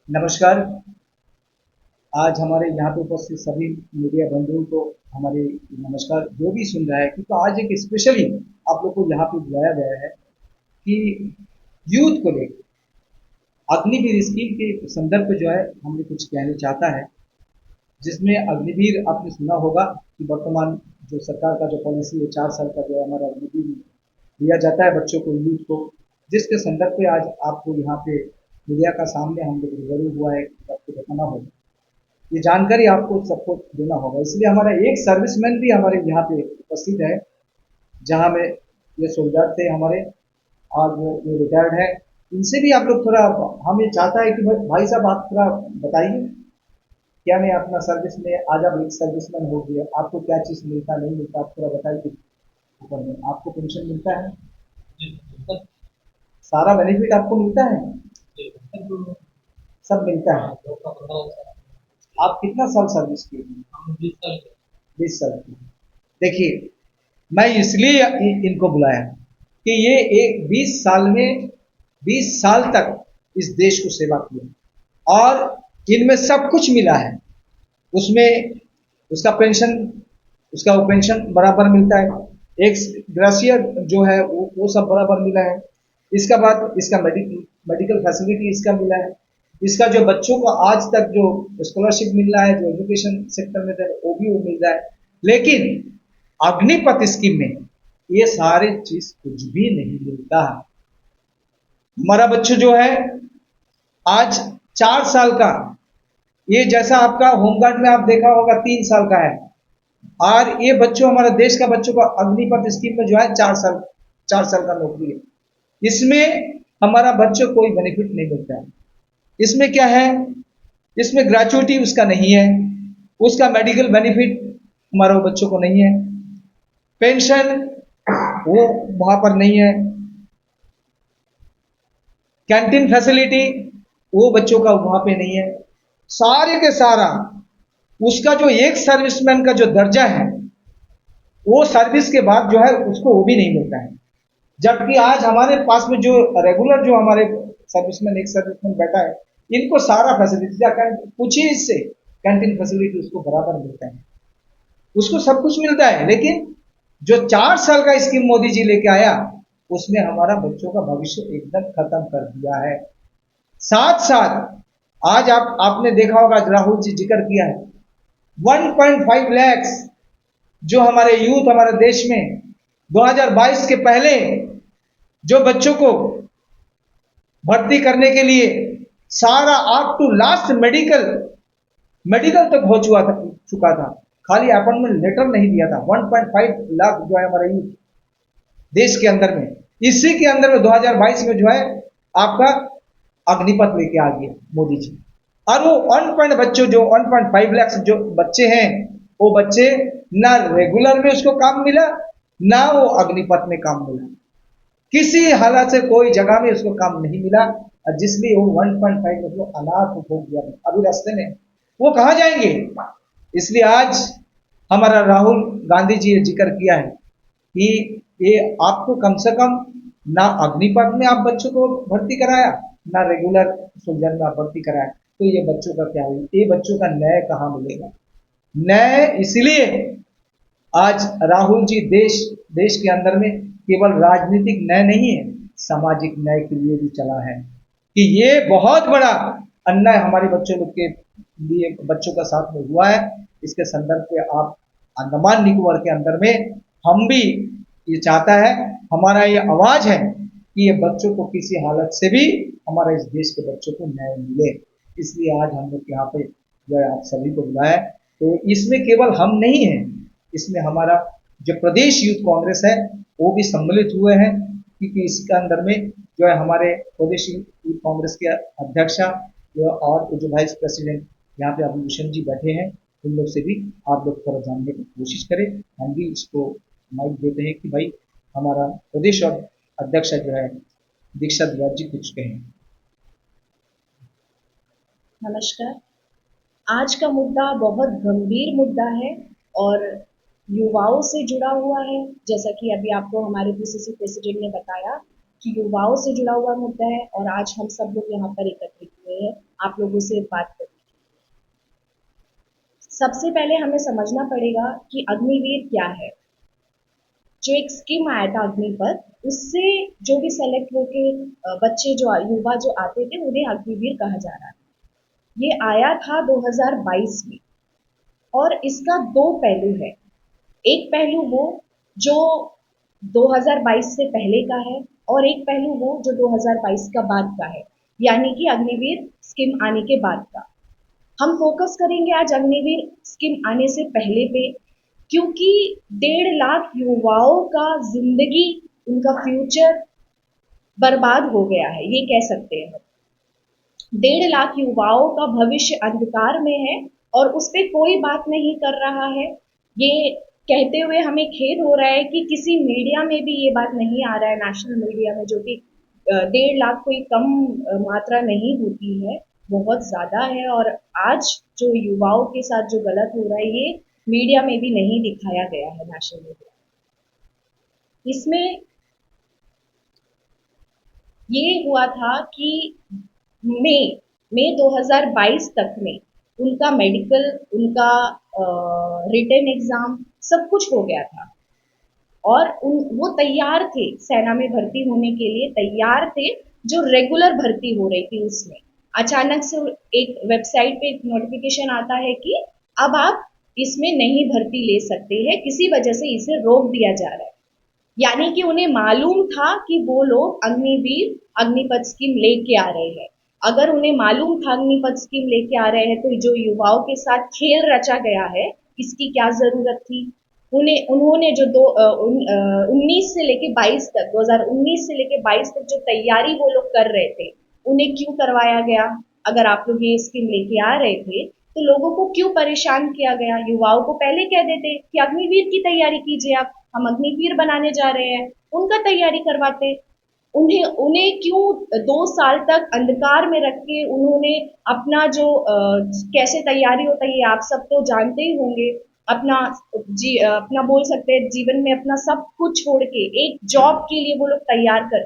नमस्कार। आज हमारे यहाँ पे उपस्थित सभी मीडिया बंधुओं को हमारे नमस्कार। जो भी सुन रहा है, क्योंकि आज एक स्पेशली आप लोग को यहाँ पे बुलाया गया है कि यूथ को लेकर अग्निवीर स्कीम के संदर्भ पे जो है हमने कुछ कहना चाहता है, जिसमें अग्निवीर आपने सुना होगा कि वर्तमान जो सरकार का जो पॉलिसी है 4 साल का जो है हमारा अग्निवीर दिया जाता है बच्चों को, यूथ को, जिसके संदर्भ पे आज आपको यहाँ पे मीडिया का सामने हम लोग रूबरू हुआ है, आपको बताना होगा, ये जानकारी आपको सबको देना होगा। इसलिए हमारा एक सर्विसमैन भी हमारे यहाँ पे उपस्थित है, जहाँ में ये सोल्जर थे हमारे, और वो ये रिटायर्ड है। इनसे भी आप लोग थोड़ा, हम ये चाहता है कि भाई साहब आप थोड़ा बताइए, क्या मैं अपना सर्विस में, आज आप एक सर्विसमैन हो गया, आपको क्या चीज़ मिलता नहीं मिलता, आप थोड़ा बताइए कुछ ऊपर में। आपको पेंशन मिलता है, सारा बेनिफिट आपको मिलता है, सब मिलता है। आप कितना साल सर्विस किए हैं? 20 साल की। देखिए, मैं इसलिए इनको बुलाया कि ये एक 20 साल में 20 साल तक इस देश को सेवा किया और इनमें सब कुछ मिला है। उसमें उसका पेंशन, उसका वो पेंशन बराबर मिलता है, एक ग्रासियर जो है वो सब बराबर मिला है। इसका बाद इसका मेडिकल फैसिलिटी इसका मिला है। इसका जो बच्चों को आज तक जो स्कॉलरशिप मिल रहा है, जो एजुकेशन सेक्टर में था, वो मिल रहा है। लेकिन अग्निपथ स्कीम में ये सारे चीज कुछ भी नहीं मिलता। हमारा बच्चा जो है आज 4 साल का, ये जैसा आपका होमगार्ड में आप देखा होगा 3 साल का है, और ये बच्चों, हमारे देश का बच्चों का अग्निपथ स्कीम में जो है 4 साल का नौकरी है। इसमें हमारा बच्चों को कोई बेनिफिट नहीं मिलता है। इसमें क्या है, इसमें ग्रेचुइटी उसका नहीं है, उसका मेडिकल बेनिफिट हमारे बच्चों को नहीं है, पेंशन वो वहां पर नहीं है, कैंटीन फैसिलिटी वो बच्चों का वहां पे नहीं है। सारे के सारा उसका जो एक सर्विसमैन का जो दर्जा है, वो सर्विस के बाद जो है उसको वो भी नहीं मिलता है। जबकि आज हमारे पास में जो रेगुलर जो हमारे सर्विसमैन, एक सर्विसमैन बैठा है, इनको सारा फैसिलिटी पूछिए इससे, कैंटीन फैसिलिटी उसको बराबर मिलता है, उसको सब कुछ मिलता है। लेकिन जो 4 साल का स्कीम मोदी जी लेके आया, उसने हमारा बच्चों का भविष्य एकदम खत्म कर दिया है। साथ साथ आज आपने देखा होगा, राहुल जी जिक्र किया है, 1.5 लाख जो हमारे यूथ हमारे देश में 2022 के पहले जो बच्चों को भर्ती करने के लिए सारा up to last medical medical तक हो चुका था, खाली अपॉइंटमेंट लेटर नहीं दिया था। 1.5 लाख जो है हमारे यूथ देश के अंदर में, इसी के अंदर में 2022 में जो है आपका अग्निपथ लेके आ गया मोदी जी। और वो 1.5 लाख जो बच्चे हैं, वो बच्चे ना रेगुलर में उसको काम मिला, ना वो अग्निपथ में काम मिला, किसी हालत से कोई जगह में उसको काम नहीं मिला, और जिसलिए वो 1.5 मतलब अनाथ हो गया, अभी रास्ते में वो कहाँ जाएंगे। इसलिए आज हमारा राहुल गांधी जी ने जिक्र किया है कि ये आपको कम से कम ना अग्निपथ में आप बच्चों को भर्ती कराया, ना रेगुलर सुलझन में आप भर्ती कराया, तो ये बच्चों का क्या हुई, ये बच्चों का न्याय कहाँ मिलेगा। न्याय इसलिए आज राहुल जी देश देश के अंदर में केवल राजनीतिक न्याय नहीं है, सामाजिक न्याय के लिए भी चला है कि ये बहुत बड़ा अन्याय हमारे बच्चों लोग के लिए, बच्चों का साथ में हुआ है। इसके संदर्भ पे आप अंडमान निकोबार के अंदर में हम भी ये चाहता है, हमारा ये आवाज है कि ये बच्चों को किसी हालत से भी हमारे इस देश के बच्चों को न्याय मिले। इसलिए आज हम लोग यहाँ पे जो है आप सभी को बुलाया। तो इसमें केवल हम नहीं हैं, इसमें हमारा जो प्रदेश यूथ कांग्रेस है वो भी सम्मिलित हुए हैं, क्योंकि इसके अंदर में जो है हमारे प्रदेश यूथ कांग्रेस के अध्यक्षा और जो वाइस प्रेसिडेंट यहाँ पे अभिभूषण जी बैठे हैं, उन लोग से भी आप लोग थोड़ा जानने की कोशिश करें। हम भी इसको माइक देते हैं कि भाई हमारा प्रदेश और अध्यक्ष जो है दीक्षा द्विवेदी जी कुछ कहें। नमस्कार। आज का मुद्दा बहुत गंभीर मुद्दा है और युवाओं से जुड़ा हुआ है। जैसा कि अभी आपको हमारे पीसीसी प्रेसिडेंट ने बताया कि युवाओं से जुड़ा हुआ मुद्दा है और आज हम सब लोग यहाँ पर एकत्रित हुए हुए हैं आप लोगों से बात करने। सबसे पहले हमें समझना पड़ेगा कि अग्निवीर क्या है। जो एक स्कीम आया था अग्नि पर, उससे जो भी सेलेक्ट होके बच्चे जो युवा जो आते थे उन्हें अग्निवीर कहा जा रहा था। ये आया था 2022 में और इसका दो पहलू है। एक पहलू वो जो 2022 से पहले का है और एक पहलू वो जो 2022 का बाद का है, यानी कि अग्निवीर स्कीम आने के बाद का। हम फोकस करेंगे आज अग्निवीर स्कीम आने से पहले पे, क्योंकि 1.5 लाख युवाओं का जिंदगी, उनका फ्यूचर बर्बाद हो गया है, ये कह सकते हैं। 1.5 लाख युवाओं का भविष्य अंधकार में है और उस पर कोई बात नहीं कर रहा है। ये कहते हुए हमें खेद हो रहा है कि किसी मीडिया में भी ये बात नहीं आ रहा है, नेशनल मीडिया में, जो कि 1.5 लाख कोई कम मात्रा नहीं होती है, बहुत ज्यादा है। और आज जो युवाओं के साथ जो गलत हो रहा है, ये मीडिया में भी नहीं दिखाया गया है, नेशनल मीडिया। इसमें ये हुआ था कि मई मई 2022 तक में उनका मेडिकल, उनका रिटन एग्जाम सब कुछ हो गया था और वो तैयार थे, सेना में भर्ती होने के लिए तैयार थे, जो रेगुलर भर्ती हो रही थी। उसमें अचानक से एक वेबसाइट पे एक नोटिफिकेशन आता है कि अब आप इसमें नहीं भर्ती ले सकते हैं, किसी वजह से इसे रोक दिया जा रहा है। यानी कि उन्हें मालूम था कि वो लोग अग्निवीर, अग्निपथ स्कीम लेके आ रहे हैं। अगर उन्हें मालूम था अग्निपथ स्कीम लेके आ रहे हैं, तो जो युवाओं के साथ खेल रचा गया है, इसकी क्या जरूरत थी। उन्होंने जो 19 से लेके 22 तक, 2019 से लेके 22 तक जो तैयारी वो लोग कर रहे थे, उन्हें क्यों करवाया गया। अगर आप लोग ये स्कीम लेके आ रहे थे तो लोगों को क्यों परेशान किया गया। युवाओं को पहले कह देते कि अग्निवीर की तैयारी कीजिए, आप, हम अग्निवीर बनाने जा रहे हैं, उनका तैयारी करवाते। उन्हें उन्हें क्यों 2 साल तक अंधकार में रख के उन्होंने अपना जो कैसे तैयारी होता है ये आप सब तो जानते ही होंगे। अपना अपना बोल सकते हैं जीवन में अपना सब कुछ छोड़ के एक जॉब के लिए वो लोग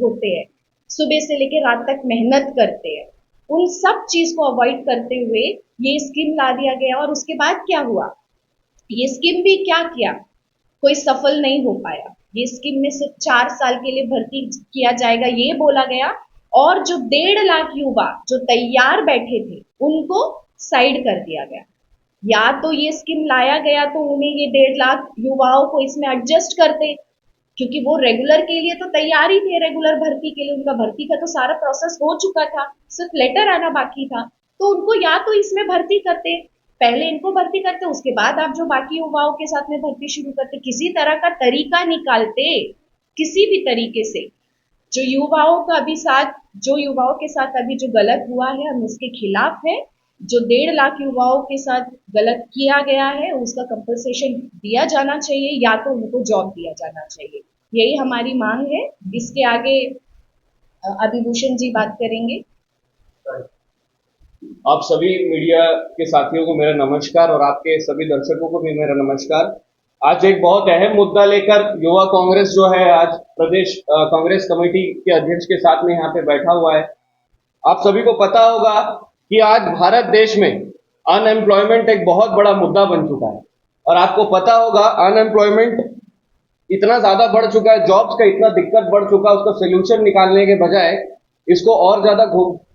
होते हैं, सुबह से लेकर रात तक मेहनत करते हैं। उन सब चीज को अवॉइड करते हुए ये स्कीम ला दिया गया और उसके बाद क्या हुआ, ये स्कीम भी क्या किया, कोई सफल नहीं हो पाया। ये स्कीम में सिर्फ 4 साल के लिए भर्ती किया जाएगा ये बोला गया, और जो 1.5 लाख युवा जो तैयार बैठे थे उनको साइड कर दिया गया। या तो ये स्कीम लाया गया तो उन्हें ये 1.5 लाख युवाओं को इसमें एडजस्ट करते, क्योंकि वो रेगुलर के लिए तो तैयार ही थे, रेगुलर भर्ती के लिए उनका भर्ती का तो सारा प्रोसेस हो चुका था, सिर्फ लेटर आना बाकी था। तो उनको या तो इसमें भर्ती करते, पहले इनको भर्ती करते, उसके बाद आप जो बाकी युवाओं के साथ में भर्ती शुरू करते, किसी तरह का तरीका निकालते, किसी भी तरीके से। जो युवाओं के साथ अभी जो गलत हुआ है, हम उसके खिलाफ है। जो 1.5 लाख युवाओं के साथ गलत किया गया है उसका कंपनसेशन दिया जाना चाहिए, या तो उनको जॉब दिया जाना चाहिए। यही हमारी मांग है। इसके आगे अभिभूषण जी बात करेंगे। आप सभी मीडिया के साथियों को मेरा नमस्कार और आपके सभी दर्शकों को भी मेरा नमस्कार। आज एक बहुत अहम मुद्दा लेकर युवा कांग्रेस जो है आज प्रदेश कांग्रेस कमेटी के अध्यक्ष के साथ में यहाँ पे बैठा हुआ है। आप सभी को पता होगा कि आज भारत देश में अनएम्प्लॉयमेंट एक बहुत बड़ा मुद्दा बन चुका है और आपको पता होगा अनएम्प्लॉयमेंट इतना ज्यादा बढ़ चुका है, जॉब्स का इतना दिक्कत बढ़ चुका है, उसका सोल्यूशन निकालने के बजाय इसको और ज्यादा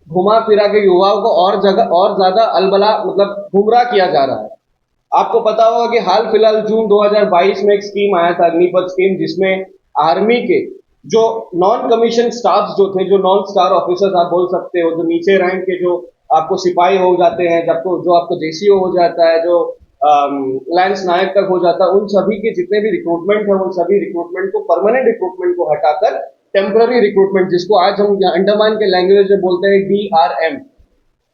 घुमा फिरा के युवाओं को और ज्यादा अलबला मतलब गुमराह किया जा रहा है। आपको पता होगा कि हाल फिलहाल जून 2022 में एक स्कीम आया था अग्निपथ स्कीम, जिसमें आर्मी के जो नॉन कमीशन स्टाफ जो थे, जो नॉन स्टार ऑफिसर्स आप बोल सकते हो, जो नीचे रैंक के जो आपको सिपाही हो जाते हैं, जो आपको जेसीओ हो जाता है, जो लैंस नायक तक हो जाता है, उन सभी के जितने भी रिक्रूटमेंट है उन सभी रिक्रूटमेंट को, परमानेंट रिक्रूटमेंट को हटाकर टेम्पररी रिक्रूटमेंट, जिसको आज हम अंडमान के लैंग्वेज में बोलते हैं DRM,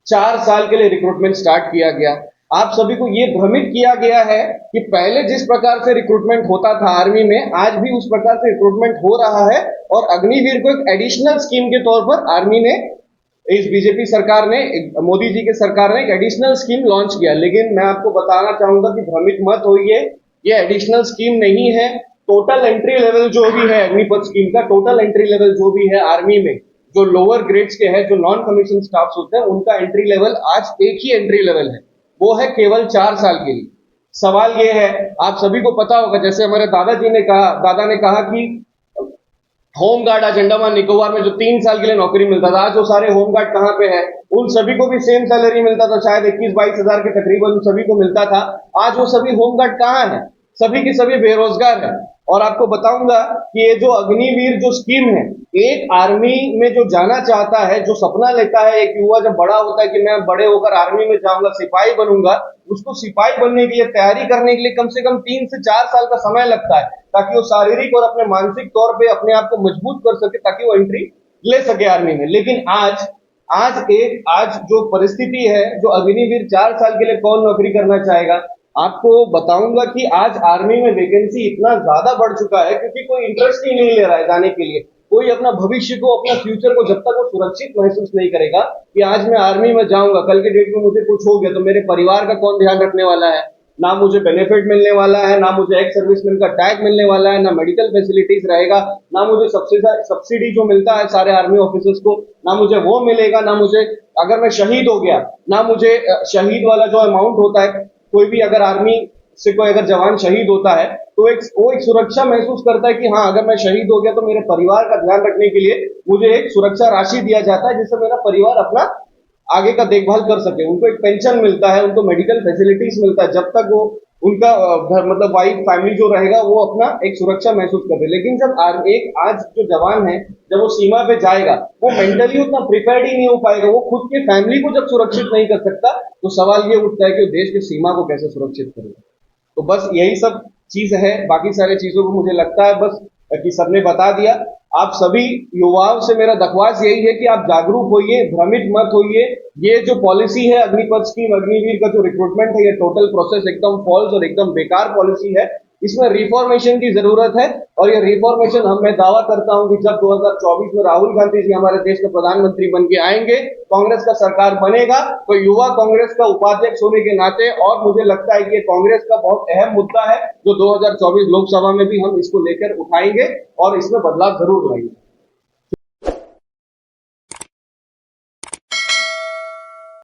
4 साल के लिए रिक्रूटमेंट स्टार्ट किया गया। आप सभी को ये भ्रमित किया गया है कि पहले जिस प्रकार से रिक्रूटमेंट होता था आर्मी में, आज भी उस प्रकार से रिक्रूटमेंट हो रहा है और अग्निवीर को एक एडिशनल स्कीम के तौर पर आर्मी ने, इस बीजेपी सरकार ने, मोदी जी के सरकार ने एक एडिशनल स्कीम लॉन्च किया। लेकिन मैं आपको बताना चाहूंगा कि भ्रमित मत होइए, ये एडिशनल स्कीम नहीं है। टोटल एंट्री लेवल जो भी है अग्निपथ स्कीम का, टोटल एंट्री लेवल जो भी है आर्मी में, जो लोअर ग्रेड्स के हैं, जो नॉन कमीशन स्टाफ होते हैं, उनका एंट्री लेवल आज एक ही एंट्री लेवल है, वो है केवल 4 साल के लिए। सवाल ये है, आप सभी को पता होगा, जैसे हमारे दादा ने कहा कि होमगार्ड आज अंडमान निकोबार में जो 3 साल के लिए नौकरी मिलता था, आज वो सारे होमगार्ड कहां पे है? उन सभी को भी सेम सैलरी मिलता था, शायद 21-22 हजार के तकरीबन सभी को मिलता था। आज वो सभी होमगार्ड कहां है? सभी के सभी बेरोजगार है। और आपको बताऊंगा कि ये जो अग्निवीर जो स्कीम है, एक आर्मी में जो जाना चाहता है, जो सपना लेता है एक युवा जब बड़ा होता है कि मैं बड़े होकर आर्मी में जाऊंगा, सिपाही बनूंगा, उसको सिपाही बनने के लिए तैयारी करने के लिए कम से कम 3 से 4 साल का समय लगता है, ताकि वो शारीरिक और अपने मानसिक तौर पे अपने आप को मजबूत कर सके, ताकि वो एंट्री ले सके आर्मी में। लेकिन आज जो परिस्थिति है, जो अग्निवीर 4 साल के लिए कौन नौकरी करना चाहेगा? आपको बताऊंगा कि आज आर्मी में वैकेंसी इतना ज्यादा बढ़ चुका है क्योंकि कोई इंटरेस्ट ही नहीं ले रहा है जाने के लिए। कोई अपना भविष्य को, अपना फ्यूचर को जब तक वो सुरक्षित महसूस नहीं करेगा कि आज मैं आर्मी में जाऊंगा, कल के डेट में मुझे कुछ हो गया तो मेरे परिवार का कौन ध्यान रखने वाला है, ना मुझे बेनिफिट मिलने वाला है, ना मुझे एक्स सर्विसमैन का टैग मिलने वाला है, ना मेडिकल फैसिलिटीज रहेगा, ना मुझे सब्सिडी जो मिलता है सारे आर्मी ऑफिसर्स को, ना मुझे वो मिलेगा, ना मुझे, अगर मैं शहीद हो गया, ना मुझे शहीद वाला जो अमाउंट होता है, कोई भी अगर आर्मी से कोई अगर जवान शहीद होता है तो वो एक सुरक्षा महसूस करता है कि हाँ, अगर मैं शहीद हो गया तो मेरे परिवार का ध्यान रखने के लिए मुझे एक सुरक्षा राशि दिया जाता है, जिससे मेरा परिवार अपना आगे का देखभाल कर सके। उनको एक पेंशन मिलता है, उनको मेडिकल फैसिलिटीज मिलता है, जब तक वो उनका मतलब वाइफ फैमिली जो रहेगा वो अपना एक सुरक्षा महसूस करते। लेकिन जब आज जो जवान है, जब वो सीमा पे जाएगा, वो मेंटली उतना प्रिपेयर्ड ही नहीं हो पाएगा, वो खुद की फैमिली को जब सुरक्षित नहीं कर सकता, तो सवाल ये उठता है कि देश की सीमा को कैसे सुरक्षित करेगा। तो बस यही सब चीज है, बाकी सारी चीजों को मुझे लगता है बस कि सबने बता दिया। आप सभी युवाओं से मेरा दरख्वास्त यही है कि आप जागरूक होइए, भ्रमित मत होइए। ये जो पॉलिसी है अग्निपथ स्कीम, अग्निवीर का जो रिक्रूटमेंट है, ये टोटल प्रोसेस एकदम फॉल्स और एकदम बेकार पॉलिसी है। इसमें रिफॉर्मेशन की जरूरत है, और ये रिफॉर्मेशन मैं दावा करता हूं कि जब 2024 में राहुल गांधी जी हमारे देश के प्रधानमंत्री बन के आएंगे, कांग्रेस का सरकार बनेगा, तो युवा कांग्रेस का उपाध्यक्ष होने के नाते, और मुझे लगता है कि ये कांग्रेस का बहुत अहम मुद्दा है जो 2024 लोकसभा में भी हम इसको लेकर उठाएंगे और इसमें बदलाव जरूर लाएंगे।